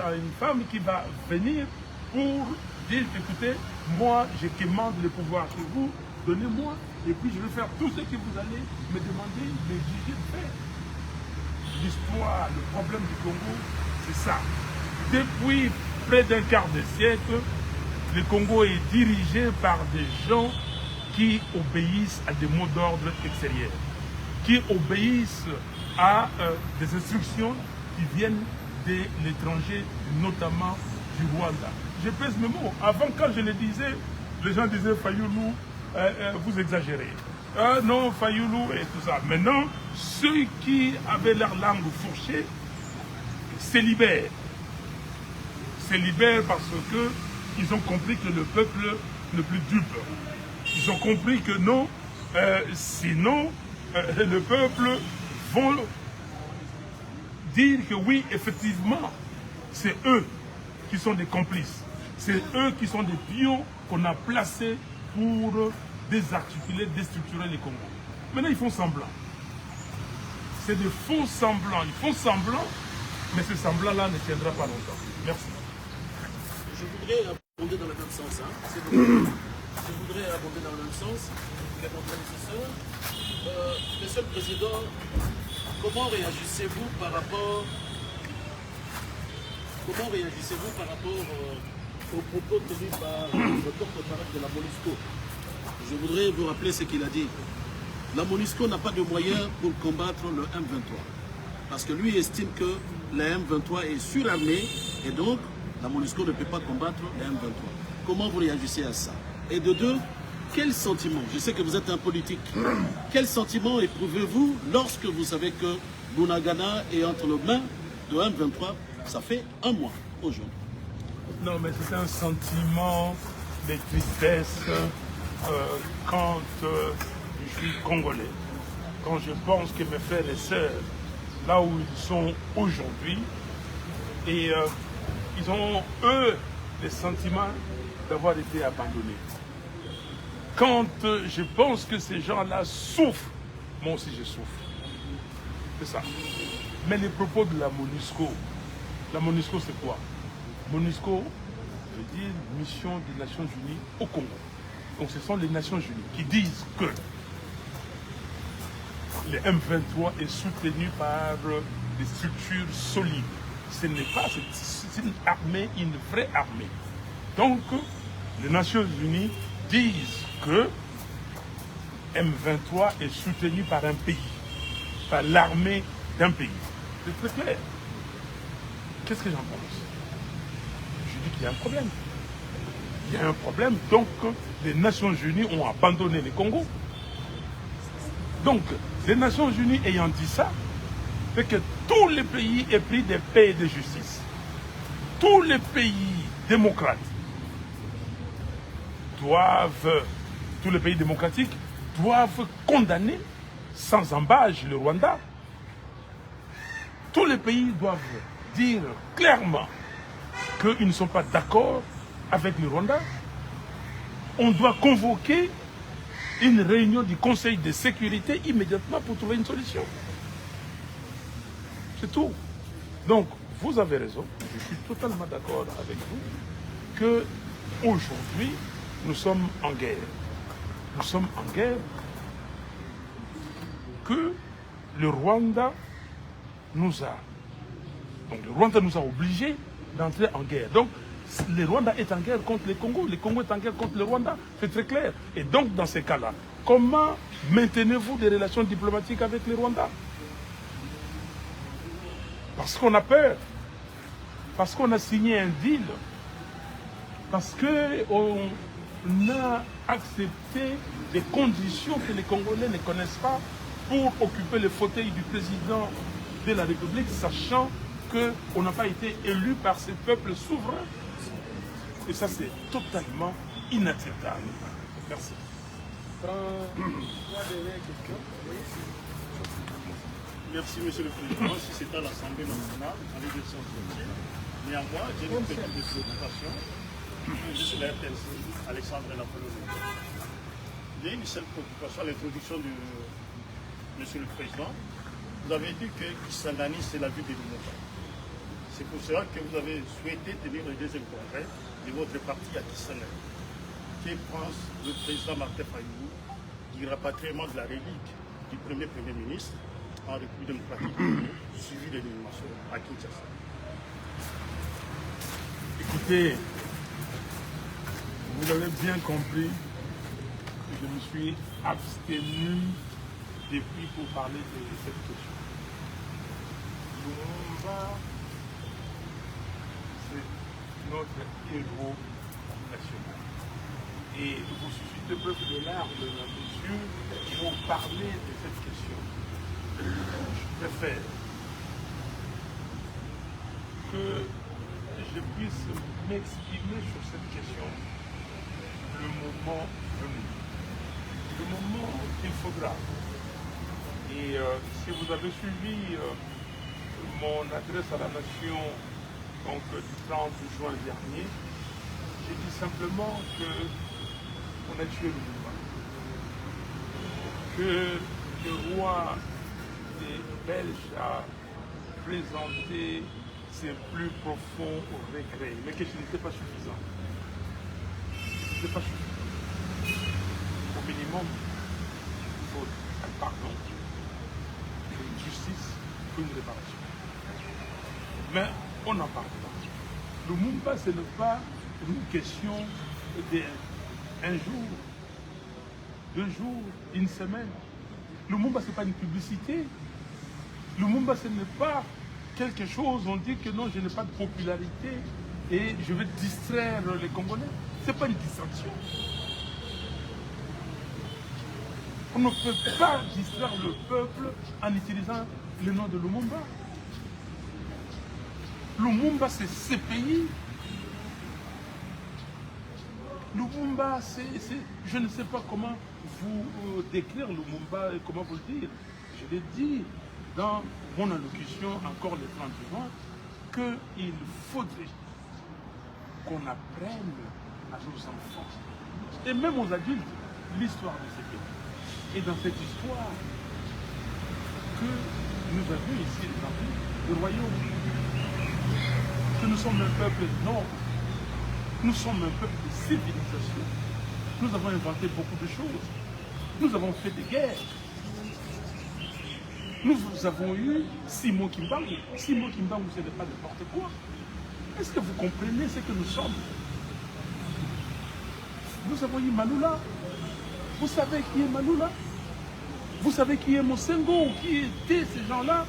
a une femme qui va venir pour dire, écoutez, moi, je commande le pouvoir chez vous, donnez-moi, et puis je vais faire tout ce que vous allez me demander, m'exiger de faire. L'histoire, le problème du Congo, c'est ça. Depuis près d'un quart de siècle, le Congo est dirigé par des gens qui obéissent à des mots d'ordre extérieurs, qui obéissent à des instructions qui viennent de l'étranger, notamment du Rwanda. Je pèse mes mots. Avant, quand je le disais, les gens disaient Fayoulou, vous exagérez. Non, Fayoulou et tout ça. Maintenant, ceux qui avaient leur langue fourchée se libèrent. Se libèrent parce qu'ils ont compris que le peuple n'est plus dupe. Ils ont compris que non, sinon, le peuple vont dire que oui, effectivement, c'est eux qui sont des complices. C'est eux qui sont des pions qu'on a placés pour désarticuler, déstructurer les Congo. Maintenant, ils font semblant. C'est des faux semblants. Ils font semblant, mais ce semblant-là ne tiendra pas longtemps. Merci. Je voudrais abonder dans le même sens. Je voudrais abonder dans le même sens. Les contradicteurs. Monsieur le Président, comment réagissez-vous par rapport aux propos tenus par le porte-parole de la MONUSCO? Je voudrais vous rappeler ce qu'il a dit. La MONUSCO n'a pas de moyens pour combattre le M23. Parce que lui estime que le M23 est surarmé et donc la MONUSCO ne peut pas combattre le M23. Comment vous réagissez à ça? Et de deux, quel sentiment, je sais que vous êtes un politique, quel sentiment éprouvez-vous lorsque vous savez que Bunagana est entre les mains de M23? Ça fait un mois aujourd'hui. Non, mais c'est un sentiment de tristesse quand je suis congolais. Quand je pense que mes frères et sœurs, là où ils sont aujourd'hui, et ils ont, eux, le sentiment d'avoir été abandonnés. Quand je pense que ces gens-là souffrent, moi aussi je souffre. C'est ça. Mais les propos de la MONUSCO c'est quoi? MONUSCO veut dire Mission des Nations Unies au Congo. Donc ce sont les Nations Unies qui disent que le M23 est soutenu par des structures solides. Ce n'est pas, c'est une armée, une vraie armée. Donc les Nations Unies disent que M23 est soutenu par un pays, par l'armée d'un pays. C'est très clair. Qu'est-ce que j'en pense? Je dis qu'il y a un problème. Il y a un problème, donc les Nations Unies ont abandonné le Congo. Donc, les Nations Unies ayant dit ça, fait que tous les pays aient pris des paix et de justice. Tous les pays démocrates tous les pays démocratiques doivent condamner sans embâche le Rwanda. Tous les pays doivent dire clairement qu'ils ne sont pas d'accord avec le Rwanda. On doit convoquer une réunion du Conseil de sécurité immédiatement pour trouver une solution. C'est tout. Donc, vous avez raison, je suis totalement d'accord avec vous, que aujourd'hui, nous sommes en guerre. Nous sommes en guerre que le Rwanda nous a. Donc le Rwanda nous a obligés d'entrer en guerre. Donc le Rwanda est en guerre contre le Congo est en guerre contre le Rwanda, c'est très clair. Et donc dans ces cas-là, comment maintenez-vous des relations diplomatiques avec le Rwanda? Parce qu'on a peur, parce qu'on a signé un deal, parce qu'on a accepté des conditions que les Congolais ne connaissent pas pour occuper le fauteuil du président de la République, sachant qu'on n'a pas été élu par ce peuple souverain. Et ça, c'est totalement inacceptable. Merci. Merci, Monsieur le Président. Si c'est à l'Assemblée nationale, à l'élection sociale, néanmoins, j'ai une petite préoccupation. Je suis la RTNC, Alexandre Napoléon. Il y a une seule préoccupation à l'introduction de Monsieur le Président. Vous avez dit que Kisangani, c'est la ville des démocrates. C'est pour cela que vous avez souhaité tenir le deuxième congrès de votre parti à Kisangani. Que pense le président Martin Fayou du rapatriement de la relique du Premier ministre en République démocratique du Congo, suivi de l'inhumation à Kinshasa? Écoutez, vous avez bien compris que je me suis abstenu depuis pour parler de cette question. Lumumba, c'est notre héros national. Et vous suffit de preuve de larmes de mes yeux pour parler de cette question. Je préfère que je puisse m'exprimer sur cette question le moment venu. Le moment qu'il faudra. Et si vous avez suivi mon adresse à la nation donc, du 30 juin dernier, j'ai dit simplement qu'on a tué le mouvement. Que le roi des Belges a présenté ses plus profonds regrets, mais que ce n'était pas suffisant. Ce n'était pas suffisant. Au minimum, il faut un pardon, une justice, une réparation. Mais on n'en parle pas. Le Lumumba, ce n'est pas une question d'un jour, 2 jours, une semaine. Le Lumumba, ce n'est pas une publicité. Le Lumumba, ce n'est pas quelque chose, on dit que non, je n'ai pas de popularité et je vais distraire les Congolais. Ce n'est pas une distraction. On ne peut pas distraire le peuple en utilisant le nom de Lumumba. Lumumba, c'est ce pays. Lumumba, je ne sais pas comment vous décrire Lumumba et comment vous le dire. Je l'ai dit dans mon allocution, encore le 30 juin, qu'il faudrait qu'on apprenne à nos enfants, et même aux adultes, l'histoire de ce pays. Et dans cette histoire, que nous avons ici, les Anglais, le royaume, que nous sommes un peuple noble, nous sommes un peuple de civilisation. Nous avons inventé beaucoup de choses. Nous avons fait des guerres. Nous avons eu Simon Kimbangu. Simon Kimbangu, ce n'est pas n'importe quoi. Est-ce que vous comprenez ce que nous sommes? Nous avons eu Maloula. Vous savez qui est Maloula? Vous savez qui est Mosengo? Qui étaient ces gens-là?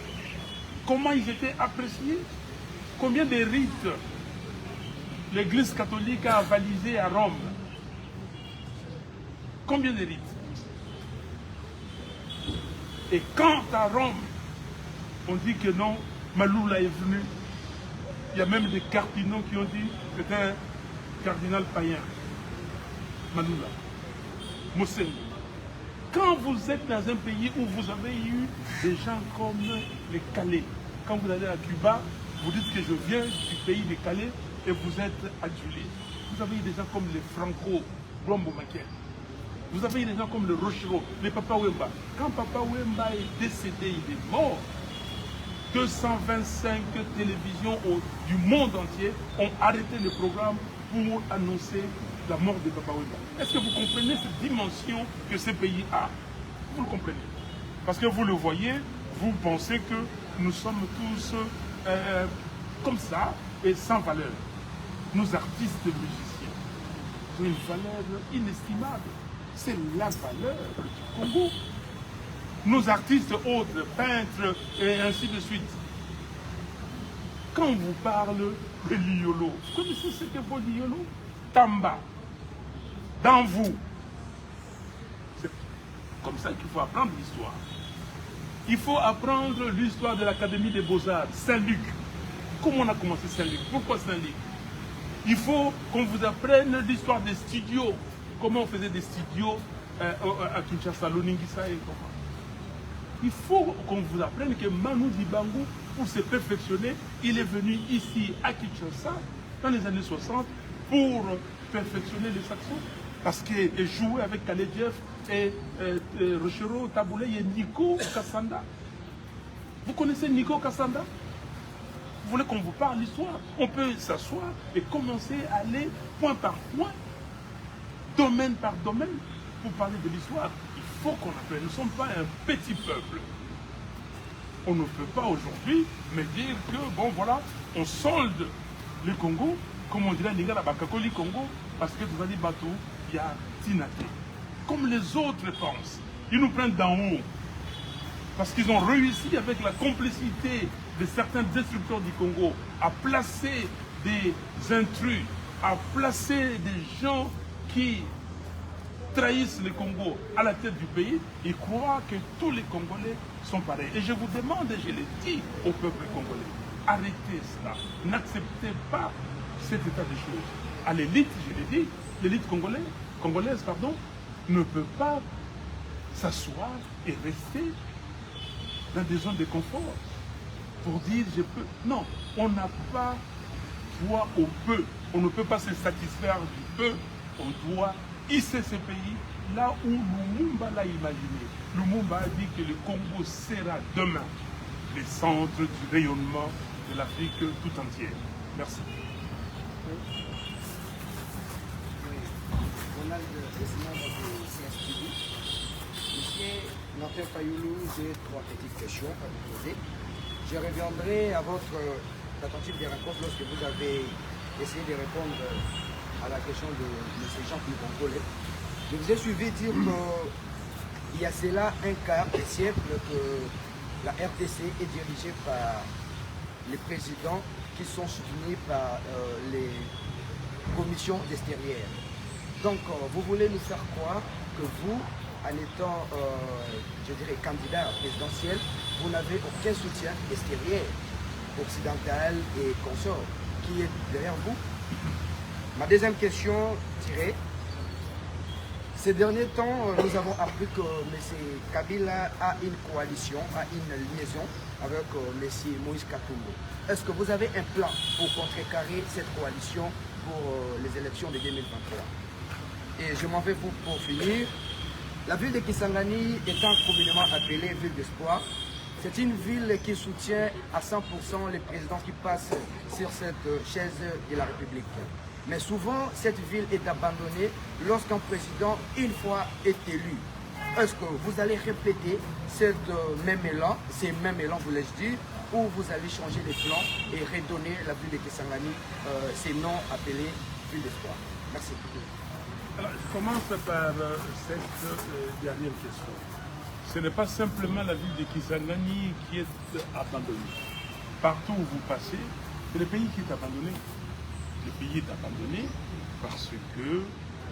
Comment ils étaient appréciés? Combien de rites l'Église catholique a avalisé à Rome? Combien de rites? Et quand à Rome, on dit que non, Maloula est venu, il y a même des cardinaux qui ont dit que c'était un cardinal païen. Maloula, Mosengo. Quand vous êtes dans un pays où vous avez eu des gens comme les Calais, quand vous allez à Cuba, vous dites que je viens du pays des Calais et vous êtes adulé. Vous avez eu des gens comme les Franco, Blombo Maquet. Vous avez eu des gens comme le Rochero, les Papa Wemba. Quand Papa Wemba est décédé, il est mort. 225 télévisions du monde entier ont arrêté le programme pour annoncer la mort de Papa Wemba. Est-ce que vous comprenez cette dimension que ce pays a? Vous le comprenez. Parce que vous le voyez, vous pensez que nous sommes tous comme ça et sans valeur. Nos artistes musiciens ont une valeur inestimable. C'est la valeur du Congo. Nos artistes autres, peintres et ainsi de suite. Quand on vous parle de Liolo, vous connaissez ce que vaut Liolo? Tamba. Dans vous. C'est comme ça qu'il faut apprendre l'histoire. Il faut apprendre l'histoire de l'Académie des Beaux-Arts, Saint-Luc. Comment on a commencé Saint-Luc? Pourquoi Saint-Luc? Il faut qu'on vous apprenne l'histoire des studios. Comment on faisait des studios à Kinshasa, Loningisa et comment. Il faut qu'on vous apprenne que Manu Dibango, pour se perfectionner, il est venu ici à Kinshasa dans les années 60 pour perfectionner les saxons. Parce qu'il jouait avec Kaledjev et Rochero, Taboulé et Nico Kassanda. Vous connaissez Nico Kassanda? voulez qu'on vous parle l'histoire? On peut s'asseoir et commencer à aller point par point, domaine par domaine, pour parler de l'histoire. Il faut qu'on appelle. Nous ne sommes pas un petit peuple. On ne peut pas aujourd'hui me dire que, bon voilà, on solde le Congo, comme on dirait, les gars, la Bakakoli Congo, parce que vous allez bateau, il y a Tinaté. Comme les autres pensent. Ils nous prennent d'en haut. Parce qu'ils ont réussi avec la complicité de certains destructeurs du Congo à placer des intrus, à placer des gens qui trahissent le Congo à la tête du pays. Ils croient que tous les Congolais sont pareils. Et je vous demande, et je l'ai dit au peuple congolais, arrêtez cela. N'acceptez pas cet état de choses. À l'élite, je l'ai dit, l'élite congolaise, ne peut pas s'asseoir et rester dans des zones de confort pour dire je peux. Non, on n'a pas droit au peu. On ne peut pas se satisfaire du peu. On doit hisser ce pays là où Lumumba l'a imaginé. Lumumba a dit que le Congo sera demain le centre du rayonnement de l'Afrique tout entière. Merci. Ronald, président de CSTV. Monsieur Martin Fayoulou, j'ai 3 petites questions à vous poser. Je reviendrai à votre tentative de rencontre lorsque vous avez essayé de répondre à la question de M. Jean-Pierre Congolais. Je vous ai suivi dire qu'il y a cela un quart de siècle que la RDC est dirigée par les présidents qui sont soutenus par les commissions extérieures. Donc, vous voulez nous faire croire que vous, en étant, je dirais, candidat présidentiel, vous n'avez aucun soutien extérieur, occidental et consort, qui est derrière vous. Ma deuxième question dirait, ces derniers temps, nous avons appris que M. Kabila a une coalition, a une liaison avec M. Moïse Katumbo. Est-ce que vous avez un plan pour contrecarrer cette coalition pour les élections de 2023? Et je m'en vais pour finir. La ville de Kisangani étant communément appelée ville d'espoir, c'est une ville qui soutient à 100% les présidents qui passent sur cette chaise de la République. Mais souvent, cette ville est abandonnée lorsqu'un président, une fois, est élu. Est-ce que vous allez répéter cette même élan, ces mêmes élans, voulais-je dire, ou vous allez changer les plans et redonner la ville de Kisangani ces noms appelés ville d'espoir? Merci. Alors, je commence par cette dernière question. Ce n'est pas simplement la ville de Kisangani qui est abandonnée. Partout où vous passez, c'est le pays qui est abandonné. Le pays est abandonné parce que,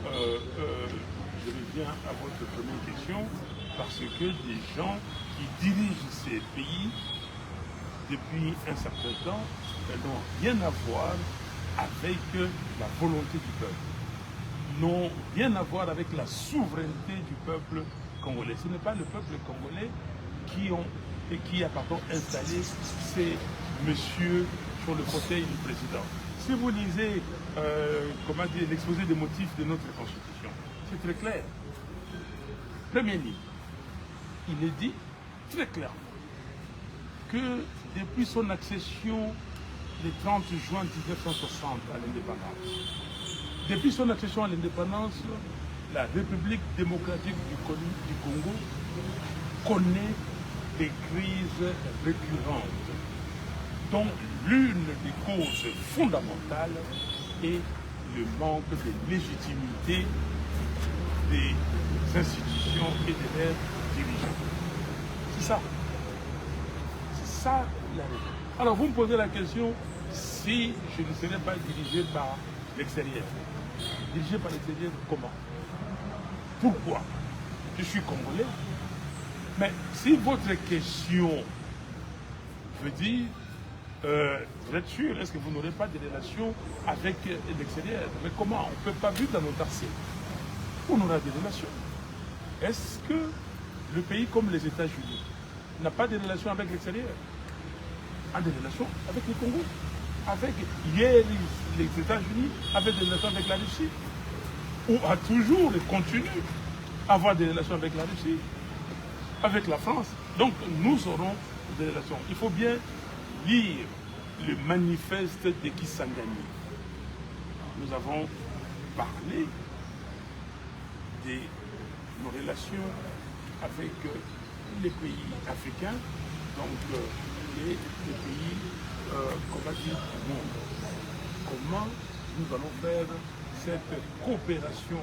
je reviens à votre première question, parce que des gens qui dirigent ces pays depuis un certain temps n'ont rien à voir avec la volonté du peuple, n'ont rien à voir avec la souveraineté du peuple congolais. Ce n'est pas le peuple congolais qui a installé ces messieurs sur le fauteuil du président. Si vous lisez l'exposé des motifs de notre Constitution, c'est très clair. Première ligne, il est dit très clairement que depuis son accession le 30 juin 1960 à l'indépendance, depuis son accession à l'indépendance, la République démocratique du Congo connaît des crises récurrentes, dont l'une des causes fondamentales est le manque de légitimité des institutions et de leurs dirigeants. C'est ça. C'est ça la raison. Alors vous me posez la question si je ne serais pas dirigé par l'extérieur. Dirigé par l'extérieur, comment? Pourquoi? Je suis congolais. Mais si votre question veut dire, vous êtes sûr, est-ce que vous n'aurez pas de relations avec l'extérieur? Mais comment? On ne peut pas vivre dans notre assiette. On aura des relations. Est-ce que le pays comme les États-Unis n'a pas de relations avec l'extérieur? A des relations avec le Congo? Hier, les États-Unis avaient des relations avec la Russie, ou a toujours et continue à avoir des relations avec la Russie, avec la France. Donc nous aurons des relations. Il faut bien lire le manifeste de Kisangani. Nous avons parlé de nos relations avec les pays africains, donc les pays, comment dire, du monde. Comment nous allons faire cette coopération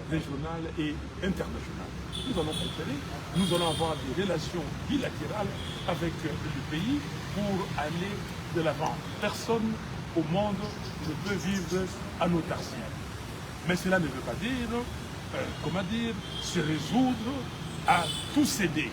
régionale et internationale. Nous allons coopérer, nous allons avoir des relations bilatérales avec le pays pour aller de l'avant. Personne au monde ne peut vivre en autarcie. Mais cela ne veut pas dire, comment dire, se résoudre à tout céder.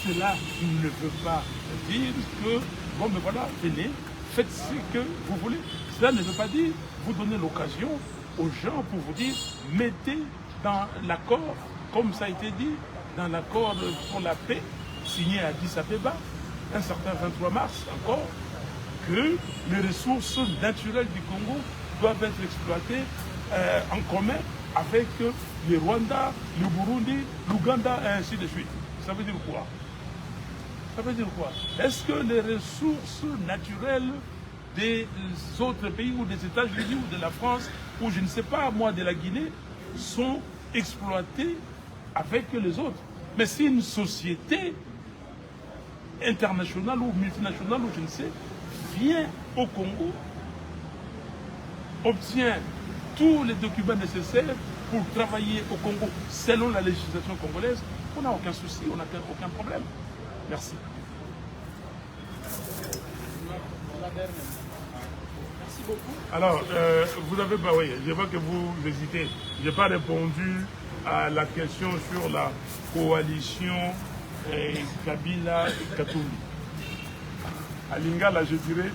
Cela ne veut pas dire que, bon, mais voilà, venez, faites ce que vous voulez. Cela ne veut pas dire, vous donner l'occasion aux gens pour vous dire, mettez dans l'accord, comme ça a été dit, dans l'accord pour la paix, signé à Addis Abeba, un certain 23 mars encore, que les ressources naturelles du Congo doivent être exploitées en commun avec le Rwanda, le Burundi, l'Ouganda et ainsi de suite. Ça veut dire quoi? Ça veut dire quoi? Est-ce que les ressources naturelles des autres pays ou des États-Unis ou de la France ou je ne sais pas moi de la Guinée sont exploitées avec les autres? Mais si une société internationale ou multinationale ou je ne sais vient au Congo, obtient tous les documents nécessaires pour travailler au Congo selon la législation congolaise, on n'a aucun souci, on n'a aucun problème. Merci. Merci beaucoup. Alors, vous avez pas, oui, je vois que vous hésitez. Je n'ai pas répondu à la question sur la coalition Kabila-Katumbi. À Lingala, je dirais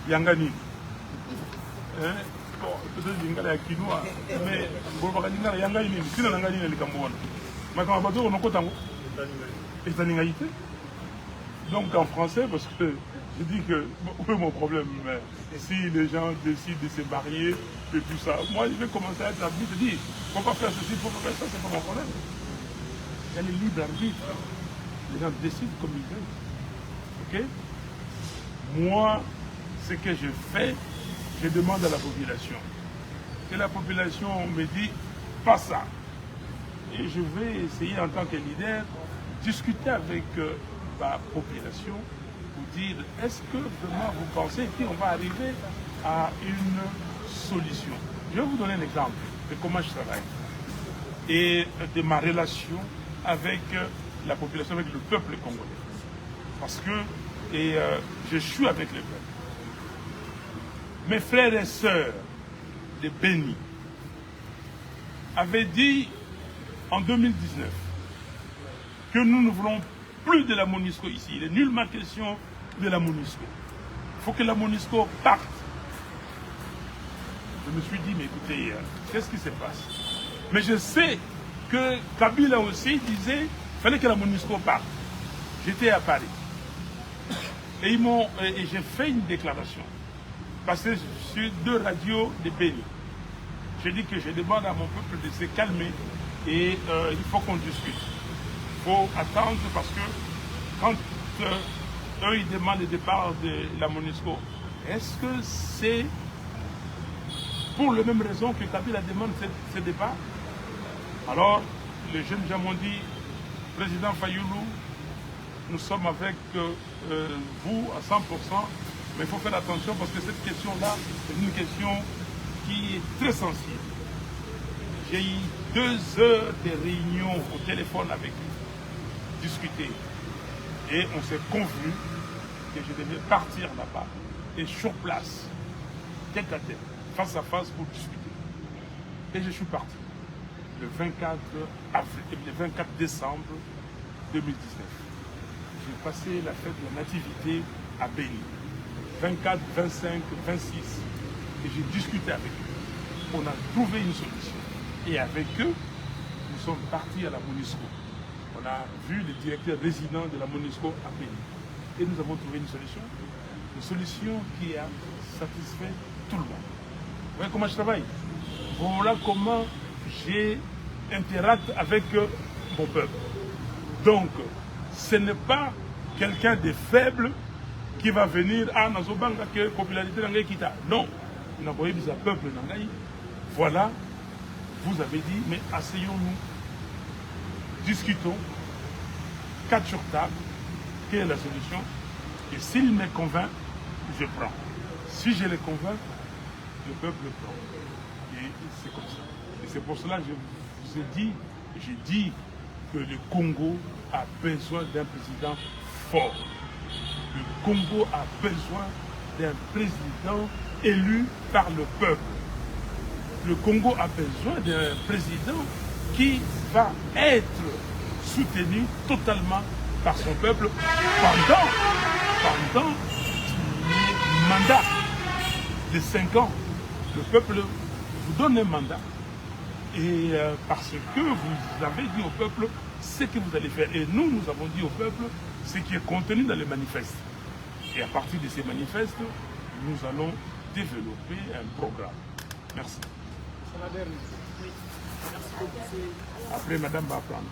Yangani. Hein? Bon, peut-être Lingala est quinoa, mais bon, Lingala Yangani, si on a gagné les Cambouans. Mais quand on va dire, on a quoi tango? État-ningalité. Donc en français, parce que je dis que, oui, mon problème, mais si les gens décident de se marier et tout ça, moi je vais commencer à être arbitre, je dis, faut pas faire ceci, faut pas faire ça, c'est pas mon problème. Il y a les libres arbitres. Les gens décident comme ils veulent. Ok? Moi, ce que je fais, je demande à la population. Que la population me dit, pas ça. Et je vais essayer en tant que leader, discuter avec la population pour dire, est-ce que vraiment vous pensez qu'on va arriver à une solution? Je vais vous donner un exemple de comment je travaille et de ma relation avec la population, avec le peuple congolais. Parce que je suis avec le peuple. Mes frères et sœurs de Béni avaient dit en 2019 que nous ne voulons plus de la MONUSCO ici. Il n'est nullement question de la MONUSCO. Il faut que la MONUSCO parte. Je me suis dit, mais écoutez, qu'est-ce qui se passe? Mais je sais que Kabila aussi disait qu'il fallait que la MONUSCO parte. J'étais à Paris. Et j'ai fait une déclaration. Passé sur 2 radios de Béni. J'ai dit que je demande à mon peuple de se calmer et il faut qu'on discute. Il faut attendre parce que quand eux ils demandent le départ de la MONUSCO, est-ce que c'est pour les mêmes raisons que Kabila demande ce départ? Alors, les jeunes gens m'ont dit, Président Fayoulou, nous sommes avec vous à 100%, mais il faut faire attention parce que cette question-là, c'est une question qui est très sensible. J'ai eu 2 heures de réunion au téléphone avec eux, discuter. Et on s'est convenu que je devais partir là-bas et sur place, tête à tête, face à face pour discuter. Et je suis parti le 24 décembre 2019. J'ai passé la fête de la Nativité à Béni. 24, 25, 26. Et j'ai discuté avec eux. On a trouvé une solution. Et avec eux, nous sommes partis à la MONUSCO. On a vu le directeur résident de la MONUSCO à Béni. Et nous avons trouvé une solution qui a satisfait tout le monde. Vous voyez comment je travaille? Voilà comment j'interacte avec mon peuple. Donc, ce n'est pas quelqu'un de faible qui va venir à Nazobanga que la popularité n'a pas. Non, vous n'avez pas peuple dans la. Voilà, vous avez dit, mais asseyons-nous, discutons, 4 sur table, quelle est la solution? Et s'il me convainc, je prends. Si je les convainc, le peuple le prend. Et c'est comme ça. Et c'est pour cela que je vous ai dit, j'ai dit que le Congo a besoin d'un président fort. Le Congo a besoin d'un président élu par le peuple. Le Congo a besoin d'un président qui va être soutenu totalement par son peuple pendant les mandats de 5 ans. Le peuple vous donne un mandat et parce que vous avez dit au peuple ce que vous allez faire. Et nous avons dit au peuple ce qui est contenu dans les manifestes. Et à partir de ces manifestes, nous allons développer un programme. Merci. Après, madame va prendre.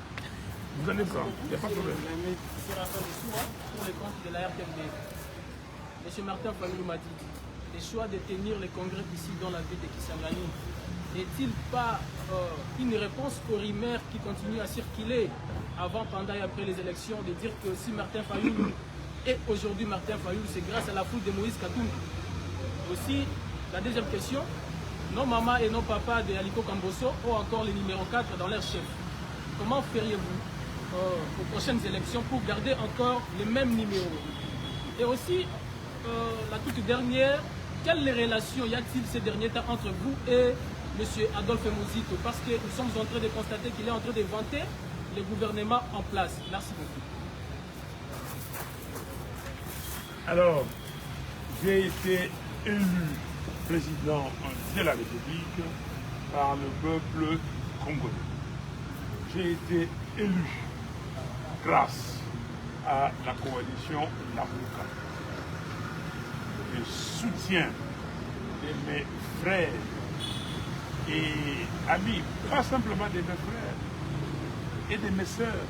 Vous allez prendre, il n'y a pas de problème. Pour les comptes de la RTMD, M. Martin Fayulu m'a dit le choix de tenir le congrès ici dans la ville de Kisangani n'est-il pas une réponse aux rumeurs qui continuent à circuler avant, pendant et après les élections, de dire que si Martin Fayulu est aujourd'hui Martin Fayulu, c'est grâce à la foule de Moïse Katumbi. Aussi, la deuxième question, nos mamans et nos papas de Aliko Kamboso ont encore le numéro 4 dans leur chef. Comment feriez-vous aux prochaines élections pour garder encore le même numéro? Et aussi, la toute dernière, quelles relations y a-t-il ces derniers temps entre vous et M. Adolphe Muzito? Parce que nous sommes en train de constater qu'il est en train de vanter le gouvernement en place. Merci beaucoup. Alors, j'ai été élu président de la République par le peuple congolais. J'ai été élu grâce à la coalition Lamuka. Le soutien de mes frères et amis, pas simplement de mes frères et de mes sœurs.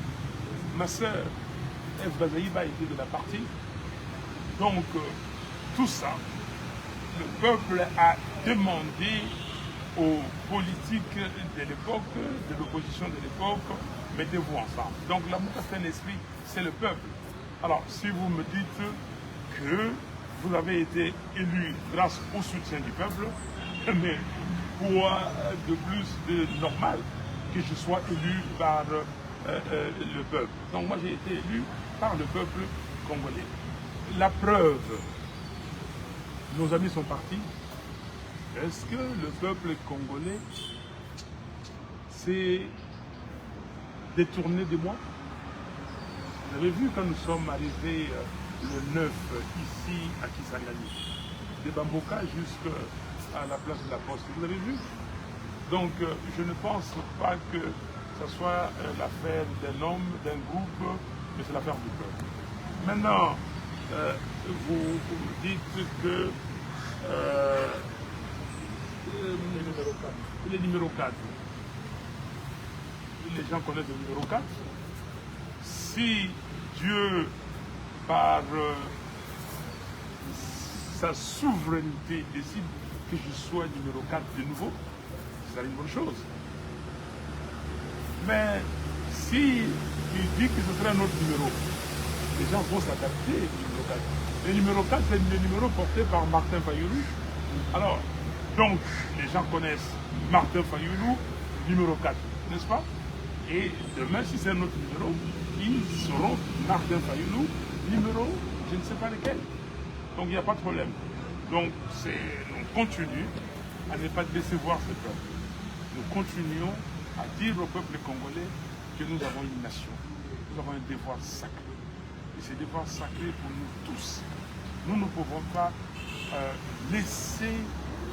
Ma sœur, Eve Bazaïba, était de la partie. Donc, tout ça, le peuple a demandé aux politiques de l'époque, de l'opposition de l'époque, mettez-vous ensemble. Donc, l'amour c'est un esprit, c'est le peuple. Alors, si vous me dites que vous avez été élu grâce au soutien du peuple, mais quoi de plus de normal que je sois élu par le peuple. Donc, moi, j'ai été élu par le peuple congolais. La preuve, nos amis sont partis. Est-ce que le peuple congolais s'est détourné de moi? Vous avez vu quand nous sommes arrivés le 9 ici à Kisangani, de Bamboka jusqu'à la place de la Poste. Vous avez vu? Donc je ne pense pas que ce soit l'affaire d'un homme, d'un groupe, mais c'est l'affaire du peuple. Maintenant, vous dites que le numéro 4, les gens connaissent le numéro 4. Si Dieu, par sa souveraineté, décide que je sois numéro 4 de nouveau, c'est une bonne chose. Mais si il dit que ce sera un autre numéro, les gens vont s'adapter au numéro 4. Le numéro 4, c'est le numéro porté par Martin Fayulu. Alors, donc, les gens connaissent Martin Fayulu, numéro 4, n'est-ce pas? Et demain, si c'est un autre numéro, ils seront Martin Fayulu, numéro, je ne sais pas lequel. Donc, il n'y a pas de problème. Donc, on continue à ne pas décevoir ce peuple. Nous continuons à dire au peuple congolais que nous avons une nation. Nous avons un devoir sacré. Et ce devoir sacré pour nous tous. Nous ne pouvons pas laisser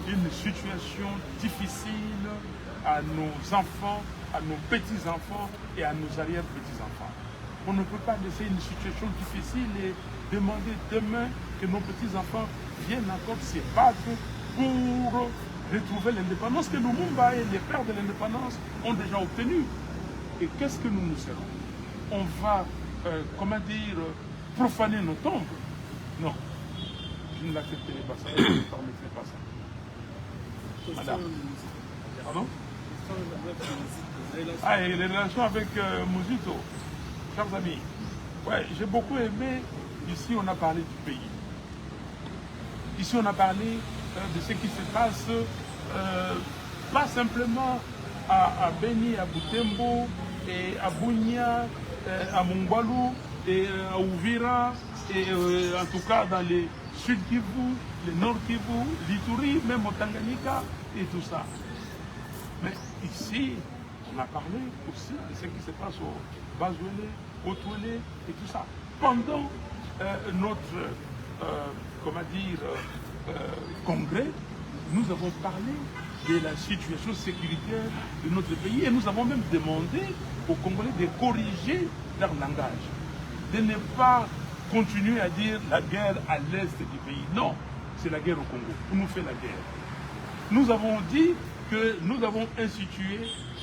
une situation difficile à nos enfants, à nos petits-enfants et à nos arrière-petits-enfants. On ne peut pas laisser une situation difficile et demander demain que nos petits-enfants viennent encore se battre pour retrouver l'indépendance que Lumumba et les pères de l'indépendance ont déjà obtenue. Et qu'est-ce que nous serons? On va, comment dire, profaner nos tombes? Non. je ne l'accepterai pas ça, je ne permettrai pas ça. Madame. Pardon? Ah, et les relations avec Muzito, chers amis. Ouais, j'ai beaucoup aimé. Ici, on a parlé du pays. Ici, on a parlé de ce qui se passe, pas simplement à Beni, à Butembo, et à Bunia, à Mongbalou, et à Ouvira, et en tout cas dans les Sud Kivu, les Nord Kivu, l'Ituri, même au Tanganyika, et tout ça. Mais ici, on a parlé aussi de ce qui se passe au Bazoulé, au Touélé, et tout ça. Pendant notre, comment dire, congrès, nous avons parlé de la situation sécuritaire de notre pays et nous avons même demandé aux Congolais de corriger leur langage, de ne pas continuer à dire la guerre à l'est du pays. Non, c'est la guerre au Congo. On nous fait la guerre. Nous avons dit que nous avons institué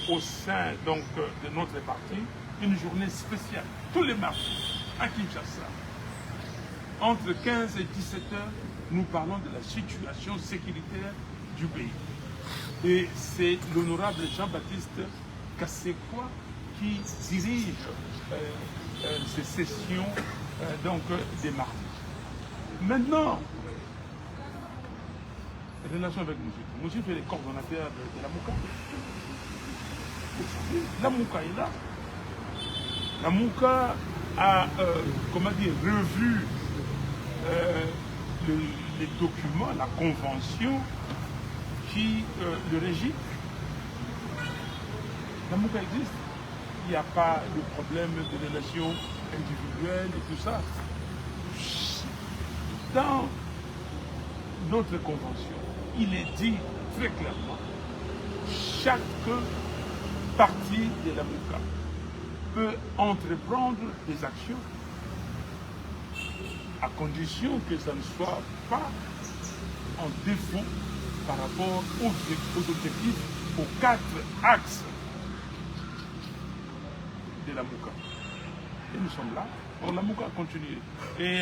au sein donc, de notre parti une journée spéciale, tous les mardis, à Kinshasa. Entre 15 et 17 heures, nous parlons de la situation sécuritaire du pays. Et c'est l'honorable Jean-Baptiste Kassekwa qui dirige ces sessions donc, des mardis. Maintenant, relation avec Moussif. Moussif est le coordonnateur de la Mouka. La Mouka est là. La Mouka a, comment dire, revu les documents, la convention qui le régit. La Mouka existe. Il n'y a pas de problème de relations individuelles et tout ça. Dans notre convention, il est dit très clairement, chaque partie de la Mouka peut entreprendre des actions à condition que ça ne soit pas en défaut par rapport aux objectifs, aux 4 axes de la Mouka. Et nous sommes là. Or, la Mouka a continué. Et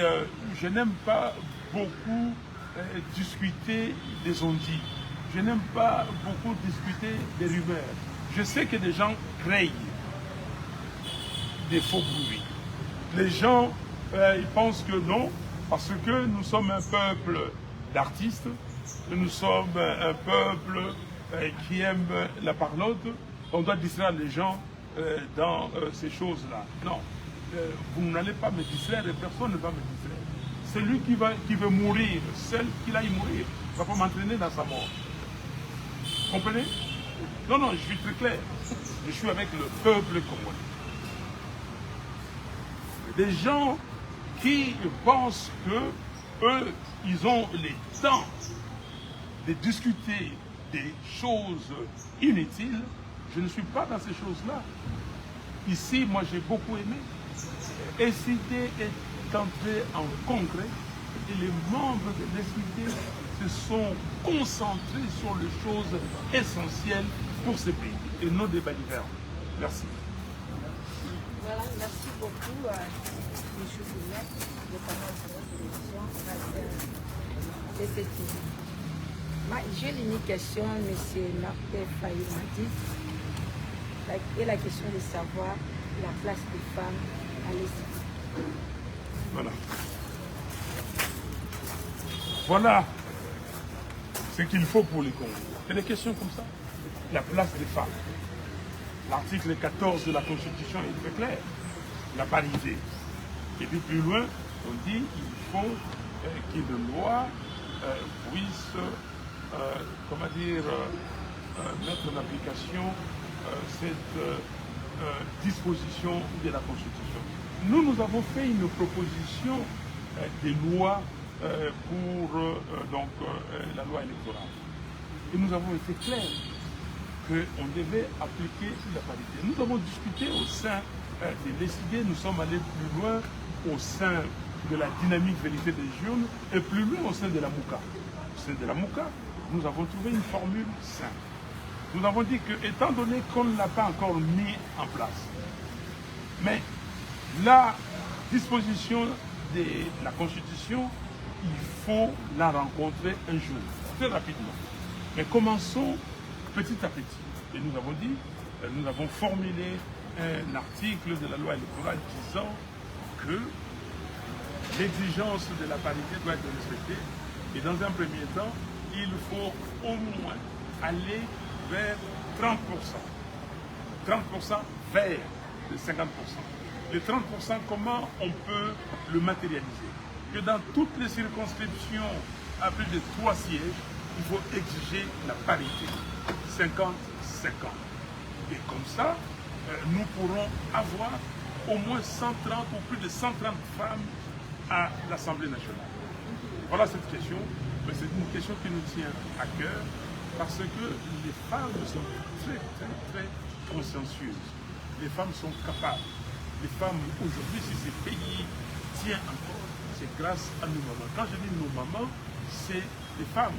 je n'aime pas beaucoup discuter des on-dit. Je n'aime pas beaucoup discuter des rumeurs. Je sais que des gens créent des faux bruits. Les gens, ils pensent que non, parce que nous sommes un peuple d'artistes, nous sommes un peuple qui aime la parlotte, on doit distraire les gens dans ces choses-là. Non, vous n'allez pas me distraire et personne ne va me distraire. Celui qui veut mourir, celle qui aille mourir, ne va pas m'entraîner dans sa mort. Vous comprenez? Non, non, je suis très clair. Je suis avec le peuple congolais. Des gens qui pensent que eux, ils ont le temps de discuter des choses inutiles. Je ne suis pas dans ces choses-là. Ici, moi, j'ai beaucoup aimé. SID est entré en congrès et les membres de SID se sont concentrés sur les choses essentielles pour ce pays et non des balivernes. Merci. Voilà, merci beaucoup à M. Boulet, le canal de la télévision STV. J'ai l'unique question, M. Martin Fayou m'a dit, et la question de savoir la place des femmes à l'Est. Voilà. Voilà ce qu'il faut pour les Congolais. C'est des questions comme ça. La place des femmes. L'article 14 de la Constitution est très clair. La parité. Et puis plus loin, on dit qu'il faut qu'une loi puisse, comment dire, mettre en application cette disposition de la Constitution. Nous avons fait une proposition de loi pour la loi électorale. Et nous avons été clairs qu'on devait appliquer la parité. Nous avons discuté au sein des décidés, nous sommes allés plus loin au sein de la dynamique vérité des jeunes et plus loin au sein de la Mouka. Au sein de la Mouka, nous avons trouvé une formule simple. Nous avons dit que, étant donné qu'on ne l'a pas encore mis en place, mais la disposition de la Constitution il faut la rencontrer un jour, très rapidement. Mais commençons petit à petit. Et nous avons dit, nous avons formulé un article de la loi électorale disant que l'exigence de la parité doit être respectée. Et dans un premier temps, il faut au moins aller vers 30%. 30% vers les 50%. Les 30%, comment on peut le matérialiser? Que dans toutes les circonscriptions à plus de 3 sièges, il faut exiger la parité. 50-50. Et comme ça, nous pourrons avoir au moins 130 ou plus de 130 femmes à l'Assemblée nationale. Voilà cette question. Mais c'est une question qui nous tient à cœur parce que les femmes sont très consciencieuses. Les femmes sont capables. Les femmes aujourd'hui, si ce pays tient encore, c'est grâce à nos mamans. Quand je dis nos mamans, c'est les femmes.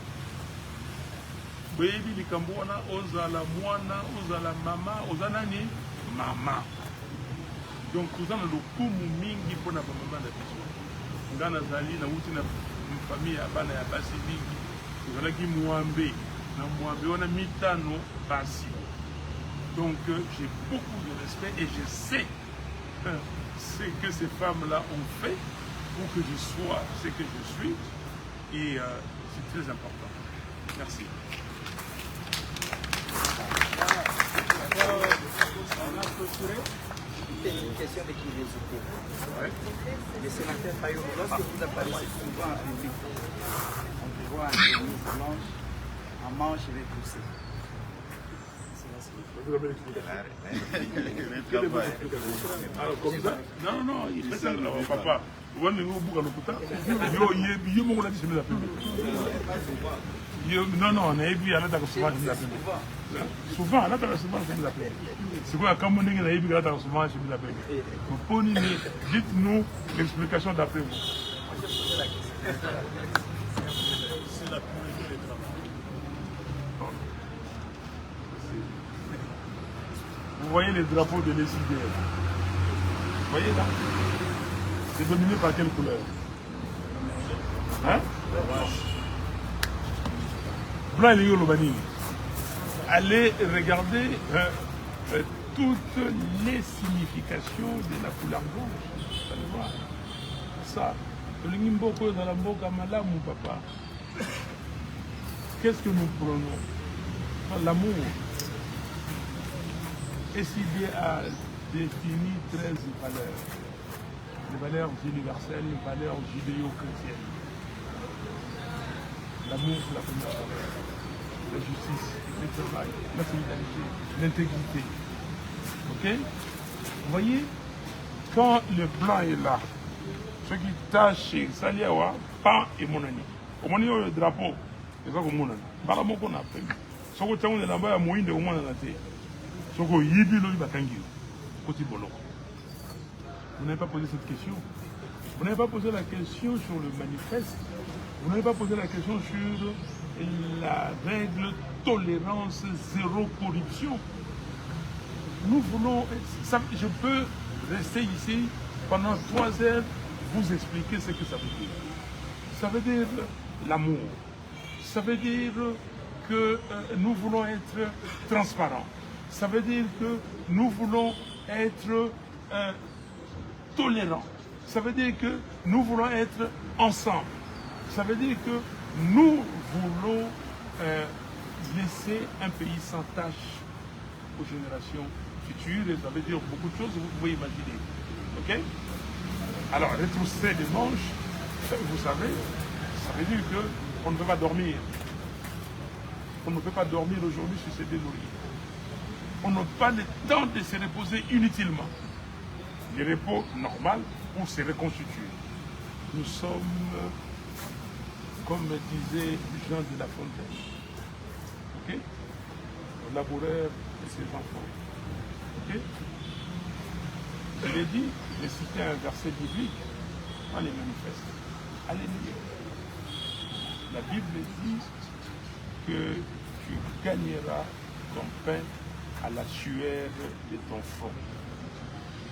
Baby likambona ozala mwana ozala mama ozala ni mama. Donc nous avons le coup mingi pour na maman na biso. Ngana zali na wuti na famille ya bana ya basi mingi. Ozala ki muambe na muambe ona mitano basi. Donc j'ai beaucoup de respect et je sais ce que ces femmes-là ont fait pour que je sois ce que je suis. Et c'est très important. Merci. Une question de curiosité. Le sénateur Fayou, lorsque vous apparaissez souvent en public, on vous voit en chemise blanche, en manche retroussée. Alors comme ça, non, il fait ça, papa. Non, on a vu à la souvent. Souvent, à la souvent, je l'appelle. C'est quoi, quand on a vu à la souvent, je l'appelle. Dites-nous l'explication d'après vous. C'est la priorité du travail. Vous voyez les drapeaux de l'ECDR. Vous voyez là? C'est dominé par quelle couleur? Hein? Blanc et Lobani. Allez regarder toutes les significations de la couleur blanche. Vous allez voir. Ça, le Nimboko dans la Mboka Mala, mon papa. Qu'est-ce que nous prenons? L'amour. SID a défini 13 valeurs. Les valeurs universelles, les valeurs judéo-chrétiennes. L'amour, c'est la première valeur. La justice, le travail, la solidarité, l'intégrité. Ok? Vous voyez, quand le blanc est là, ce qui tâche, ça y est, pan et mon ami. Au moment où le drapeau, c'est ça que mon ami. Par la mot qu'on a fait. Ce que tu as là-bas, il y a moyen de au moins dans la tête. Ce que yibi lo ibakangi. Côté bolo. Vous n'avez pas posé cette question. Vous n'avez pas posé la question sur le manifeste. Vous n'avez pas posé la question sur la règle tolérance zéro corruption. Nous voulons... Je peux rester ici pendant 3 heures, vous expliquer ce que ça veut dire. Ça veut dire l'amour. Ça veut dire que nous voulons être transparents. Ça veut dire que nous voulons être tolérants. Ça veut dire que nous voulons être ensemble. Ça veut dire que nous voulons laisser un pays sans tâche aux générations futures. Et ça veut dire beaucoup de choses, vous pouvez imaginer. Ok? Alors, retrousser les manches, vous savez, ça veut dire qu'on ne peut pas dormir. On ne peut pas dormir aujourd'hui sur ces désolés. On n'a pas le temps de se reposer inutilement. Le repos normal pour se reconstituer. Nous sommes, comme disait Jean de La Fontaine, okay? Laboureur de ses enfants. Okay? Je l'ai dit, j'ai cité un verset biblique dans les manifestes. Allez lire. La Bible dit que tu gagneras ton pain à la sueur de ton front.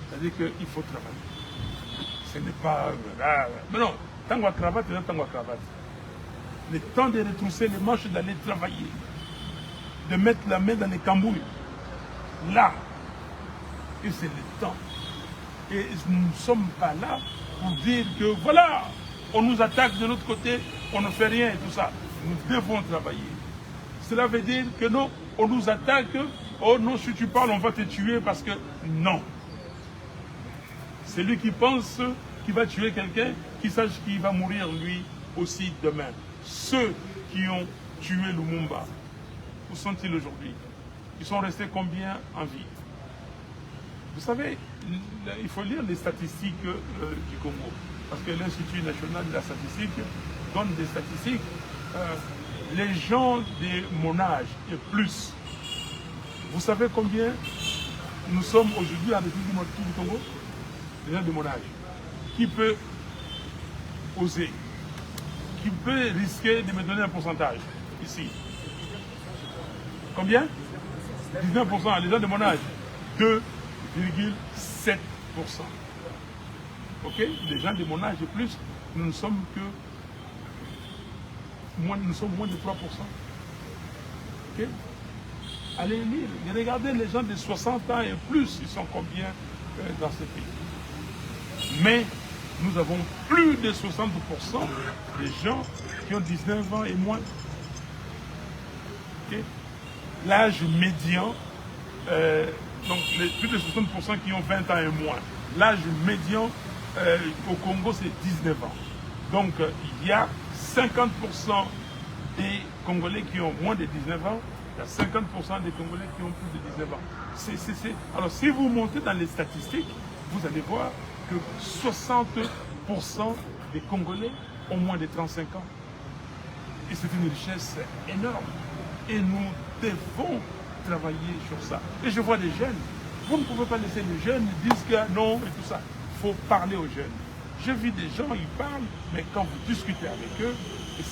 C'est-à-dire qu'il faut travailler. Ce n'est pas grave. Mais non, Tango à cravate, et tango à cravate. Le temps de retrousser les manches, d'aller travailler. De mettre la main dans les cambouis. Là. Et c'est le temps. Et nous ne sommes pas là pour dire que voilà, on nous attaque de l'autre côté, on ne fait rien et tout ça. Nous devons travailler. Cela veut dire que non, on nous attaque, oh non, si tu parles, on va te tuer parce que non. C'est lui qui pense qu'il va tuer quelqu'un, qui sache qu'il va mourir lui aussi demain. Ceux qui ont tué Lumumba, où sont-ils aujourd'hui? Ils sont restés combien en vie? Vous savez, il faut lire les statistiques du Congo, parce que l'Institut national de la statistique donne des statistiques. Les gens de mon âge et plus, vous savez combien nous sommes aujourd'hui en République du Congo? Les gens de mon âge. Qui peut oser? Qui peut risquer de me donner un pourcentage ici? Combien? 19%, les gens de mon âge. 2,7%. Ok? Les gens de mon âge et plus, nous ne sommes que moins de 3%. Ok? Allez lire, regardez les gens de 60 ans et plus, ils sont combien dans ce pays. Mais nous avons plus de 60% des gens qui ont 19 ans et moins. Okay? L'âge médian, donc plus de 60% qui ont 20 ans et moins. L'âge médian au Congo, c'est 19 ans. Donc il y a 50% des Congolais qui ont moins de 19 ans, il y a 50% des Congolais qui ont plus de 19 ans. Alors si vous montez dans les statistiques, vous allez voir que 60% des Congolais ont moins de 35 ans. Et c'est une richesse énorme. Et nous devons travailler sur ça. Et je vois des jeunes. Vous ne pouvez pas laisser les jeunes dire que non et tout ça. Il faut parler aux jeunes. Je vis des gens, ils parlent, mais quand vous discutez avec eux,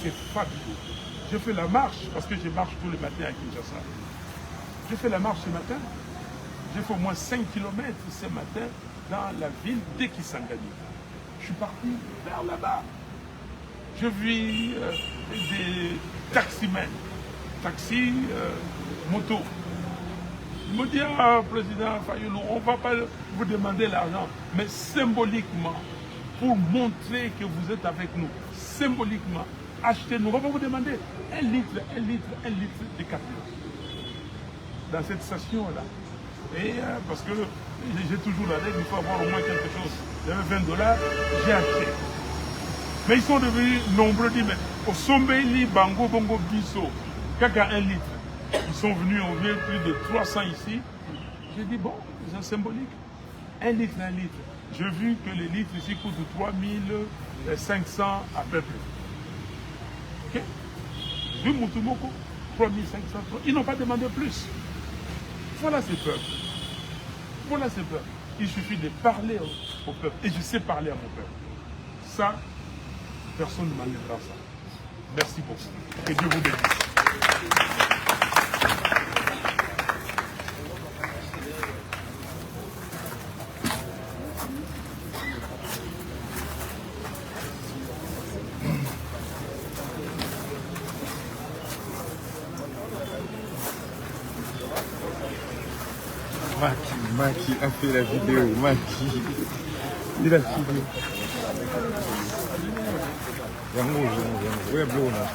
c'est fabuleux. Je fais la marche, parce que je marche tous les matins à Kinshasa. Je fais la marche ce matin. J'ai fait au moins 5 km ce matin dans la ville de Kisangani. Je suis parti vers là-bas. Je vis des taximens, taxi, moto. Il me dit, ah, président Fayoulou, on ne va pas vous demander l'argent, mais symboliquement, pour montrer que vous êtes avec nous, symboliquement, achetez-nous. On va pas vous demander 1 litre de carburant dans cette station-là. Et parce que j'ai toujours la règle, il faut avoir au moins quelque chose. J'avais $20, j'ai acheté. Mais ils sont devenus nombreux, mais au Sombeli, Bango, Bongo, Bisso, Kaka 1 litre. Ils sont venus, on vient plus de 300 ici. J'ai dit, bon, c'est symbolique. 1 litre. J'ai vu que les litres ici coûtent 3500 à peu près. Ok? Vu Moutoumoko, 3500. Ils n'ont pas demandé plus. Voilà ces peuples. Voilà ces peuples. Il suffit de parler au peuple. Et je sais parler à mon peuple. Ça, personne ne m'enlèvera ça. Merci beaucoup. Que Dieu vous bénisse. Maki a fait la vidéo, Maki. Il a filmé. Yango, ouais, bleu, là.